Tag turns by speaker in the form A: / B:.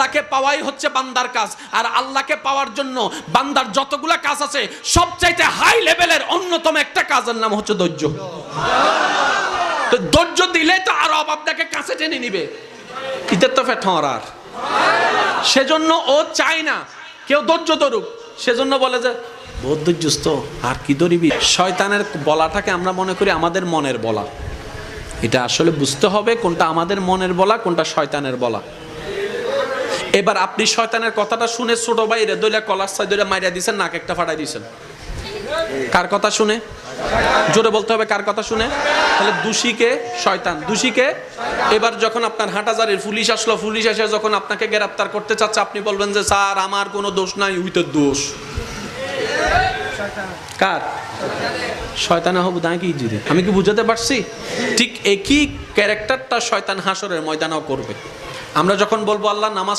A: আল্লাহকে পাওয়াই হচ্ছে বান্দার কাজ। আর আল্লাহকে পাওয়ার জন্য বান্দার যতগুলা কাজ আছে সবচাইতে হাই লেভেলের অন্যতম একটা কাজের নাম হচ্ছে ধৈর্য। তো ধৈর্য দিলে তো আরো আপনাকে কাছে টেনে নিবে, ইতের তো ফেটরার। সেজন্য ও চায় না কেউ ধৈর্য ধরুক, সেজন্য বলে যে বহুত ধৈর্যস্ত আর কি ধরিবি। শয়তানের বলাটাকে আমরা মনে করি আমাদের মনের বলা। এটা আসলে বুঝতে হবে কোনটা আমাদের মনের বলা, কোনটা শয়তানের বলা। এবার আপনি শয়তানের কথাটা শুনে ছোট ভাইরে দইলা কলার সাই দইলা মাইরা দিয়েছেন, নাক একটা ফাটাই দিয়েছেন। কার কথা শুনে? জোরে বলতে হবে, কার কথা শুনে? তাহলে দোষীকে? শয়তান। দোষীকে? এবার যখন আপনার হাটহাজারির পুলিশ আসলো, পুলিশ এসে যখন আপনাকে গ্রেফতার করতে চাচ্ছে, আপনি বলবেন যে স্যার আমার কোনো দোষ নাই, উইতের দোষ। কার? শয়তানে হবু দাঁড়িয়ে কি জিরে। আমি কি বুঝাতে পারছি? ঠিক একই ক্যারেক্টারটা শয়তান হাসরের ময়দানেও করবে। আমরা যখন বলবো আল্লাহ নামাজ